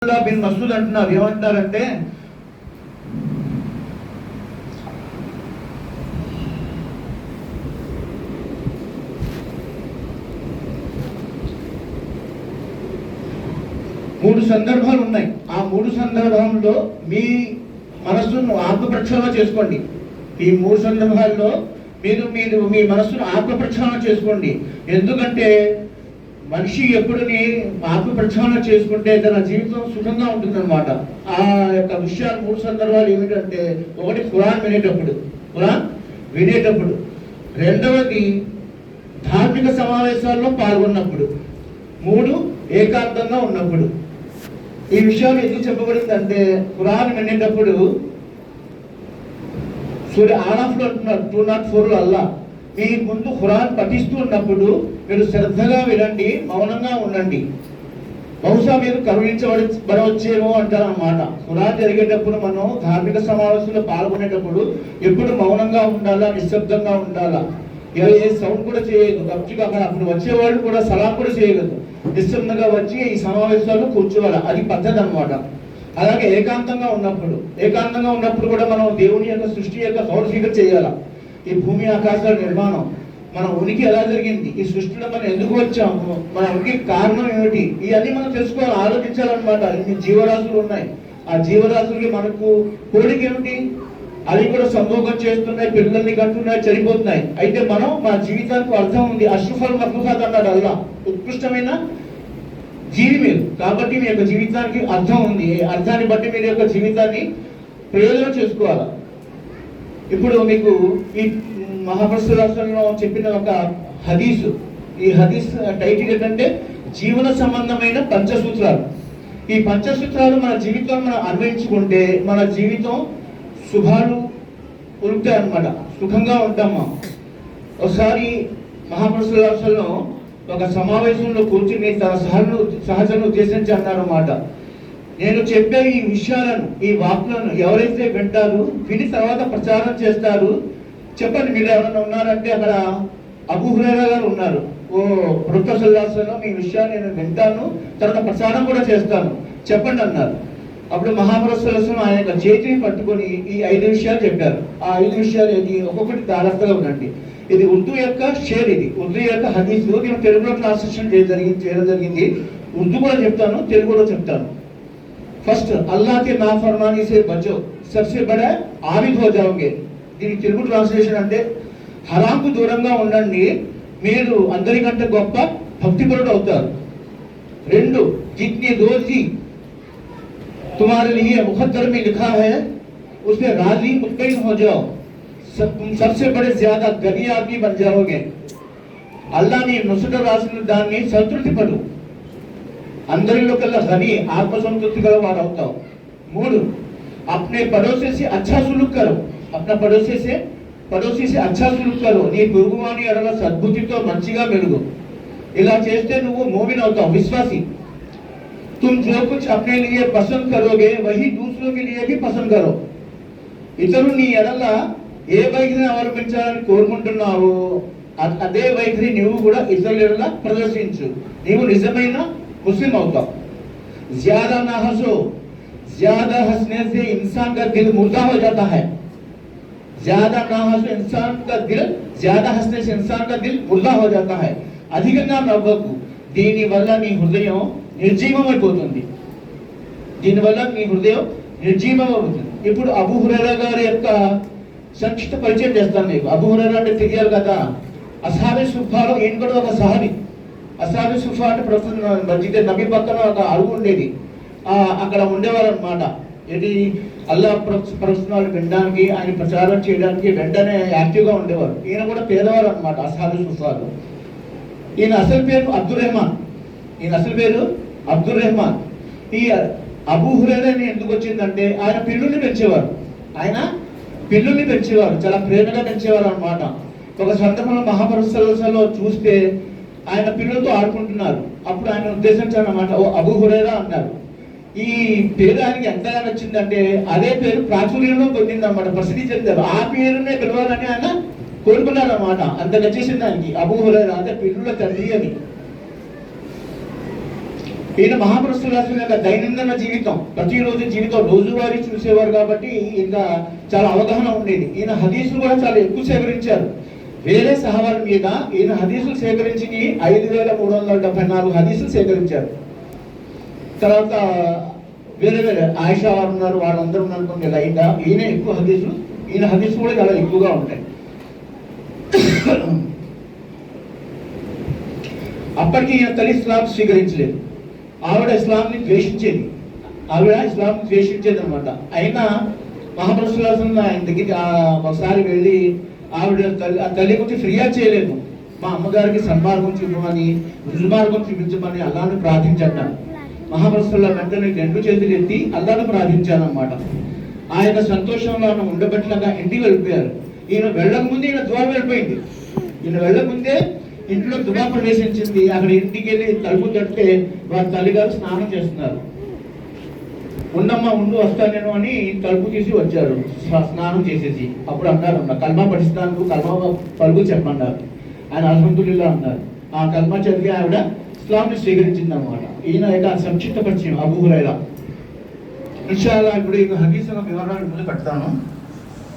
Bin Masood అంటున్నారు. ఏమంటారంటే మూడు సందర్భాలు ఉన్నాయి. ఆ మూడు సందర్భంలో మీ మనస్సును ఆత్మప్రక్షాళన చేసుకోండి. ఈ మూడు సందర్భాల్లో మీరు మీరు మీ మనస్సును ఆత్మప్రక్షాళన చేసుకోండి. ఎందుకంటే మనిషి ఎప్పుడుని ఆత్మప్రక్షాళన చేసుకుంటే తన జీవితం సుఖంగా ఉంటుందన్నమాట. ఆ యొక్క విషయాలు మూడు సందర్భాలు ఏమిటంటే, ఒకటి ఖురాన్ వినేటప్పుడు, రెండవది ధార్మిక సమావేశాల్లో పాల్గొన్నప్పుడు, మూడు ఏకాంతంగా ఉన్నప్పుడు. ఈ విషయాలు ఎందుకు చెప్పబడిందంటే, ఖురాన్ వినేటప్పుడు సూర్య ఆరాఫ్లో అంటున్నారు 204 అల్లా మీ ముందు ఖురాన్ పఠిస్తూ ఉన్నప్పుడు మీరు శ్రద్ధగా వినండి, మౌనంగా ఉండండి, బహుశా మీరు కరుణించబడవచ్చేమో అంటారన్నమాట. ఖురాన్ జరిగేటప్పుడు మనం ధార్మిక సమావేశంలో పాల్గొనేటప్పుడు ఎప్పుడు మౌనంగా ఉండాలా, నిశ్శబ్దంగా ఉండాలా, ఏ సౌండ్ కూడా చేయదు. గప్చిగా అప్పుడు వచ్చేవాళ్ళు కూడా సలాం కూడా చేయలేదు, నిశ్శబ్దంగా వచ్చి ఈ సమావేశాల్లో కూర్చోవాలి. అది పద్ధతి అనమాట. అలాగే ఏకాంతంగా ఉన్నప్పుడు కూడా మనం దేవుని యొక్క సృష్టి యొక్క సౌరశీకరణ చేయాలి. ఈ భూమి ఆకాశాల నిర్మాణం, మన ఉనికి ఎలా జరిగింది, ఈ సృష్టిలో మనం ఎందుకు వచ్చాము, మన ఉనికి కారణం ఏమిటి, ఇవన్నీ మనం తెలుసుకోవాలి, ఆలోచించాలన్నమాట. ఇన్ని జీవరాశులు ఉన్నాయి. ఆ జీవరాశులకి మనకు కోరిక ఏమిటి, అవి కూడా సంభోగం చేస్తున్నాయి, పిల్లల్ని కంటున్నాయి, చనిపోతున్నాయి. అయితే మనం మన జీవితానికి అర్థం ఉంది. అష్రఫల్ మఖ్లూకాత్ అన్నాడు అల్లా, ఉత్కృష్టమైన జీవి మీరు. కాబట్టి మీ యొక్క జీవితానికి అర్థం ఉంది. అర్థాన్ని బట్టి మీరు యొక్క జీవితాన్ని ప్రయోజనం చేసుకోవాలి. ఇప్పుడు మీకు ఈ మహాప్రస్థురాష్ట్రంలో చెప్పిన ఒక హదీసు, ఈ హదీస్ టైటిల్ ఏంటంటే జీవన సంబంధమైన పంచసూత్రాలు. ఈ పంచసూత్రాలు మన జీవితంలో మనం అన్వయించుకుంటే మన జీవితం శుభాలు ఉరుకుతాయి అన్నమాట, సుఖంగా ఉంటాము. ఒకసారి మహాప్రస్థురాష్ట్రంలో ఒక సమావేశంలో కూర్చుని తన సహచరులను ఉద్దేశించి అన్నారన్నమాట, నేను చెప్పే ఈ విషయాలను, ఈ వాక్కులను ఎవరైతే వింటారు, విని తర్వాత ప్రచారం చేస్తారు, చెప్పండి మీరు ఎవరైనా ఉన్నారంటే అక్కడ అబూ హురైరా గారు ఉన్నారు. ఓ ప్రొఫెసర్ సల్లాహు మీ విషయాన్ని నేను వింటాను, తర్వాత ప్రచారం కూడా చేస్తాను, చెప్పండి అన్నారు. అప్పుడు మహాప్రస్థులు ఆయన యొక్క చేతిని పట్టుకొని ఈ 5 విషయాలు చెప్పారు. ఆ 5 విషయాలు ఏది, ఒక్కొక్కటి జాగ్రత్తగా ఉండండి. ఇది ఉర్దూ యొక్క షేర్, ఇది ఉర్దూ యొక్క హదీసు. నేను తెలుగులో ట్రాన్స్లేషన్ చేయడం జరిగింది. ఉర్దూ కూడా చెప్తాను, తెలుగు కూడా చెప్తాను. ఫస్ట్, అల్లాహ్ కే నాఫర్మానీ సే బచో, సబ్సే బడా ఆబిద్ హో జాओगे. దీని తెలుగు ట్రాన్స్లేషన్ అంటే హరాంకు దూరంగా ఉండండి, మీరు అందరికంటే గొప్ప భక్తిపరుడు అవుతారు. 2, जितनी रोजी तुम्हारे लिए मुकद्दर में लिखा है उसमें राजी मुतमईन हो जाओ, तुम सबसे बड़े ज्यादा गनी आदमी बन जाओगे. అల్లాహ్ నీ నుసుట రాసిన దాన్ని సంతృప్తి పడు, అందరిలో కల్లా గని ఆత్మసంతృప్తి గల వాడు అవుతావు. 3, अपने पड़ोसी से अच्छा सुलूक करो, अपना पड़ोसी से अच्छा सुलूक करो. నీ పొరుగువాని ఎడల సద్బుద్ధితో మంచిగా మెలుగు. ఇలా చేస్తే నువ్వు మోమిన్ అవుతావు, విశ్వాసి. तुम जो कुछ अपने लिए पसंद करोगे वही दूसरों के लिए भी पसंद करो. ఇతరులు నీ ఎడల ఏ వైఖరిని అవలంబించాలని కోరుకుంటున్నావు అదే వైఖరి నువ్వు కూడా ఇతరుల ఎడల ప్రదర్శించు, నీవు నిజమైన ముస్లిం అవుతావు. ज्यादा ना हंसो, ज्यादा हंसने से इंसान का दिल मुर्दा हो जाता है. ज्यादा ना हंसो, ज्यादा हंसने से इंसान का दिल मुर्दा हो जाता है. అధికంగా నవ్వకు, దీనివల్ల నీ హృదయం నిర్జీవమైపోతుంది. ఇప్పుడు అబూ హురైరా గారి యొక్క సంక్షిప్త పరిచయం చేస్తాను మీకు. అబూ హురైరా అంటే తెలియాలి కదా, అస్హాబే సుఫాలో ఈయన కూడా ఒక సహాబీ. అస్హాబే సుఫా అంటే ప్రస్తుతం మస్జిద్ నబీ పక్కన ఒక అడుగు ఉండేది, అక్కడ ఉండేవారు అనమాట. ఇది అల్లాహ్ ప్రవచనాలు వినడానికి, ఆయన ప్రచారం చేయడానికి వెంటనే యాక్టివ్గా ఉండేవారు. ఈయన కూడా పేదవారు అనమాట, అస్హాబే సుఫాలు. ఈయన అసలు పేరు అబ్దుర్ రెహమాన్. ఈ అబూ హురైరా ఎందుకు వచ్చిందంటే ఆయన పిల్లుల్ని పెంచేవారు, చాలా ప్రేమగా పెంచేవారు అనమాట. ఒక సందర్భంలో మహాప్రస్థులో చూస్తే ఆయన పిల్లలతో ఆడుకుంటున్నారు. అప్పుడు ఆయన ఉద్దేశించారన్నమాట, ఓ అబూ హురైరా అన్నారు. ఈ పేరు ఆయనకి ఎంతగా నచ్చిందంటే అదే పేరు ప్రాచుర్యంలో పొందిందన్నమాట, ప్రసిద్ధి చెందారు. ఆ పేరునే పిలవాలని ఆయన కోరుకున్నారు అన్నమాట. అంత నచ్చేసింది ఆయనకి అబూ హురైరా అంటే పిల్లుల తండ్రి అని. ఈయన మహాపురుషుల యొక్క దైనందిన జీవితం, ప్రతిరోజు జీవితం రోజువారీ చూసేవారు కాబట్టి ఇంకా చాలా అవగాహన ఉండేది. ఈయన హదీసులు కూడా చాలా ఎక్కువ సేకరించారు. వేరే సహవాల మీద ఈయన హదీసులు సేకరించి 5374 హదీసులు సేకరించారు. తర్వాత వేరే వేరే ఆయిషా వారు ఉన్నారు, వాళ్ళందరూ అనుకోండి లైన్గా. ఈయన ఎక్కువ హదీసులు, ఈయన హదీసులు కూడా చాలా ఎక్కువగా ఉంటాయి. అప్పటికి ఈయన తల్లి ఇస్లాం స్వీకరించలేదు. ఆవిడ ఇస్లాంని ద్వేషించేది అనమాట. అయినా మహాపురుషుల ఆయన దగ్గరికి ఒకసారి వెళ్ళి ఆవిడ తల్లి గురించి ఫిర్యాదు చేయలేదు. మా అమ్మగారికి సన్మార్గం చూపమని, రుజుమార్గం చూపించమని అల్లాను ప్రార్థించాను. మహాపురుషుల వెంటనే 2 చేతులు ఎత్తి అల్లాను ప్రార్థించాను అనమాట. ఆయన సంతోషంలో ఉండబెట్టగా ఇంటికి వెళ్ళిపోయారు. ఈయన వెళ్ళకముందే ఈయన దువా వెళ్ళిపోయింది. ఈయన వెళ్ళకముందే ఇంట్లో దువా ప్రవేశించింది. అక్కడ ఇంటికి వెళ్ళి తలుపు తట్టే వారి తల్లిగారు స్నానం చేస్తున్నారు. ఉండమ్మా ఉండు వస్తాను నేను అని తలుపు తీసి వచ్చారు స్నానం చేసేసి. అప్పుడు అన్నారు, కల్మా పఠిస్తాను, కల్మా పలుకు చెప్పన్నారు. ఆయన అల్హమ్దులిల్లా అన్నారు. ఆ కల్మా చదివి ఆవిడ ఇస్లాంని స్వీకరించింది అనమాట. ఈయన యొక్క సంక్షిప్త పరిచయం అబూ హురైరా. ఇన్షాల్లాహ్ ఇప్పుడు ఈ హదీస్ వివరాలు ముందు పెడతాను.